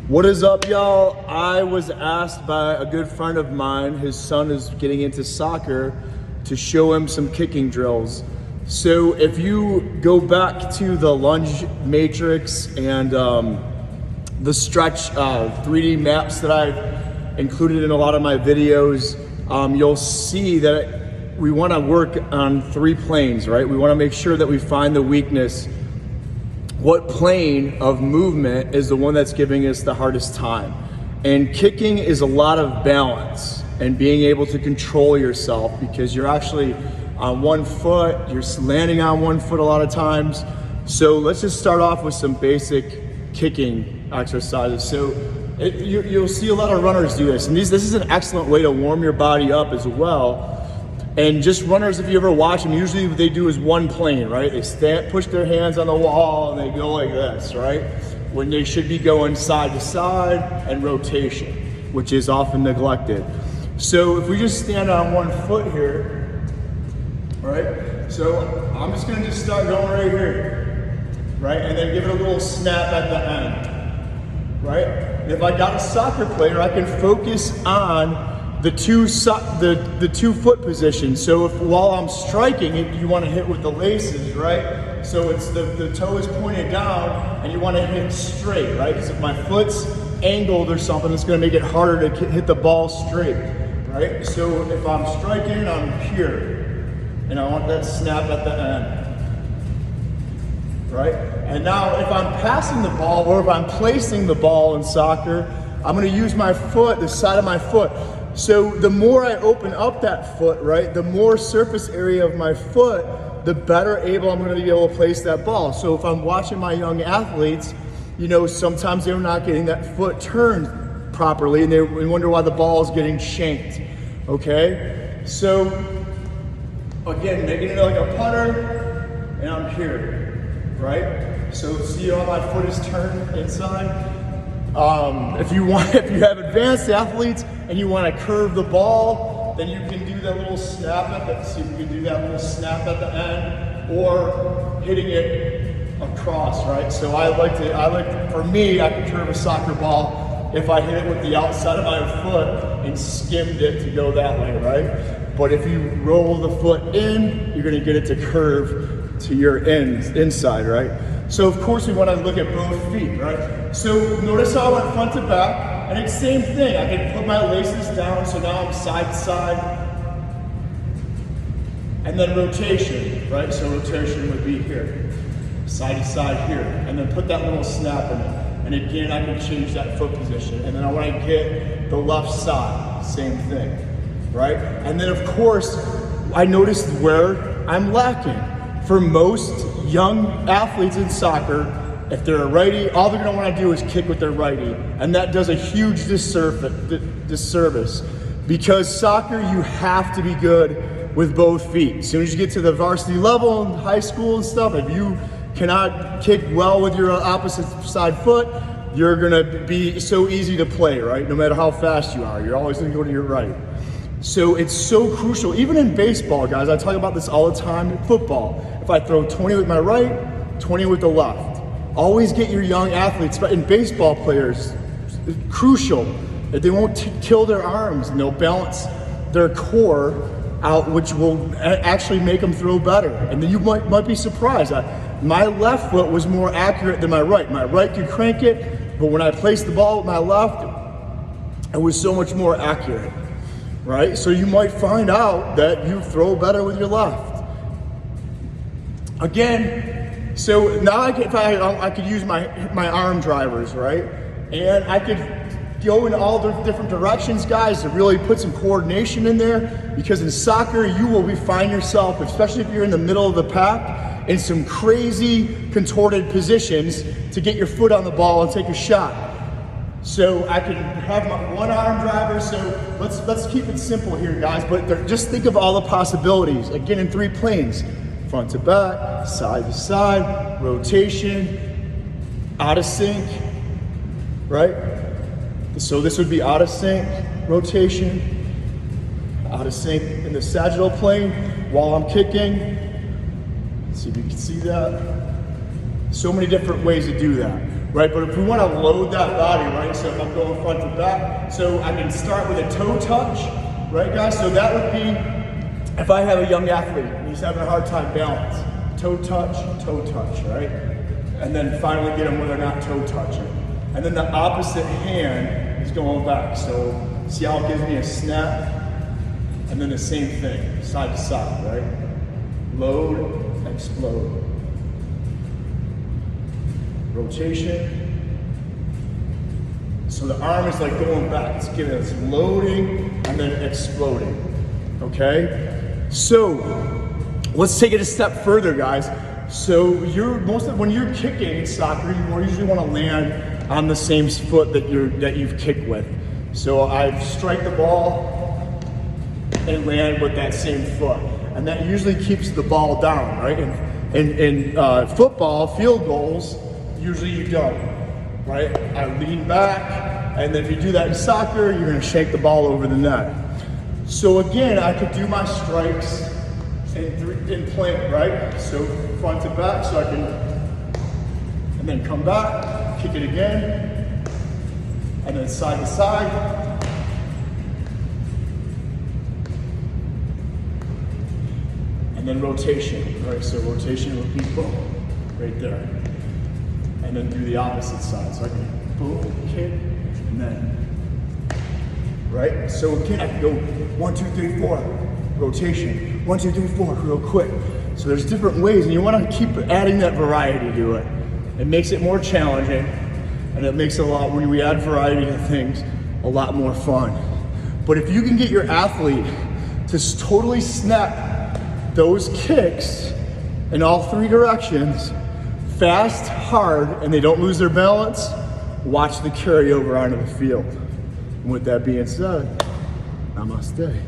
What is up, y'all? I was asked by a good friend of mine, his son is getting into soccer, to show him some kicking drills. So if you go back to the lunge matrix and the stretch 3D maps that I've included in a lot of my videos, you'll see that we want to work on 3 planes, right? We want to make sure that we find the weakness. What plane of movement is the one that's giving us the hardest time? And kicking is a lot of balance and being able to control yourself, because you're actually on one foot, you're landing on one foot a lot of times. So let's just start off with some basic kicking exercises. So you'll see a lot of runners do this, and this is an excellent way to warm your body up as well. And just runners, if you ever watch them, usually what they do is one plane, right? They stand, push their hands on the wall, and they go like this, right? When they should be going side to side and rotation, which is often neglected. So if we just stand on one foot here, right? So I'm just gonna start going right here, right? And then give it a little snap at the end, right? And if I got a soccer player, I can focus on the two foot position. So if while I'm striking, you want to hit with the laces, right? So it's the toe is pointed down and you want to hit straight, right? Because if my foot's angled or something, it's going to make it harder to hit the ball straight, right? So if I'm striking, I'm here, and I want that snap at the end, right? And now if I'm passing the ball or if I'm placing the ball in soccer, I'm going to use my foot, the side of my foot. So the more I open up that foot, right, the more surface area of my foot, the better able I'm going to be able to place that ball. So if I'm watching my young athletes, you know, sometimes they're not getting that foot turned properly, and they wonder why the ball is getting shanked, okay? So again, making it like a putter, and I'm here, right? So see how my foot is turned inside? If you have advanced athletes and you want to curve the ball, then you can do that little snap at the, see if you can do that little snap at the end, or hitting it across, right? So for me, I can curve a soccer ball if I hit it with the outside of my foot and skimmed it to go that way, right? But if you roll the foot in, you're going to get it to curve to your inside, right? So of course we want to look at both feet, right? So notice how I went front to back, and it's the same thing. I can put my laces down, so now I'm side to side, and then rotation, right? So rotation would be here, side to side here, and then put that little snap in it. And again, I can change that foot position. And then when I get the left side, same thing, right? And then of course, I noticed where I'm lacking. For most young athletes in soccer, if they're a righty, all they're gonna wanna do is kick with their righty. And that does a huge disservice. Because soccer, you have to be good with both feet. As soon as you get to the varsity level in high school and stuff, if you cannot kick well with your opposite side foot, you're gonna be so easy to play, right? No matter how fast you are, you're always gonna go to your right. So it's so crucial, even in baseball, guys, I talk about this all the time in football. If I throw 20 with my right, 20 with the left. Always get your young athletes, but in baseball players, it's crucial that they won't kill their arms, and they'll balance their core out, which will actually make them throw better. And then you might be surprised. My left foot was more accurate than my right. My right could crank it, but when I placed the ball with my left, it was so much more accurate. Right? So you might find out that you throw better with your left. Again, so now I could use my arm drivers, right? And I could go in all the different directions, guys, to really put some coordination in there, because in soccer, you will find yourself, especially if you're in the middle of the pack, in some crazy contorted positions to get your foot on the ball and take a shot. So I can have my one arm driver. So let's keep it simple here, guys. But just think of all the possibilities. Again, in 3 planes: front to back, side to side, rotation, out of sync, right? So this would be out of sync, rotation, out of sync in the sagittal plane while I'm kicking. Let's see if you can see that. So many different ways to do that. right? But if we want to load that body, right? So if I'm going front to back, so I can start with a toe touch, right, guys? So that would be if I have a young athlete and he's having a hard time balance, toe touch, right? And then finally get him where they're not toe touching. And then the opposite hand is going back. So see how it gives me a snap? And then the same thing, side to side, right? Load, explode. Rotation. So the arm is like going back. It's giving us loading and then exploding. Okay? So let's take it a step further, guys. So when you're kicking in soccer, you usually want to land on the same foot that you've kicked with. So I strike the ball and land with that same foot, and that usually keeps the ball down, right? In football, field goals, usually you don't, right? I lean back, and then if you do that in soccer, you're going to shank the ball over the net. So again, I could do my strikes in plank, right? So front to back, so I can, and then come back, kick it again, and then side to side. And then rotation, right? So rotation would be boom, right there. And then do the opposite side. So I can boom, kick, and then, right? So again, I can go 1, 2, 3, 4. Rotation, 1, 2, 3, 4, real quick. So there's different ways, and you want to keep adding that variety to it. It makes it more challenging, and it makes it when we add variety to things, a lot more fun. But if you can get your athlete to totally snap those kicks in all 3 directions, fast, hard, and they don't lose their balance, watch the carryover onto the field. And with that being said, namaste.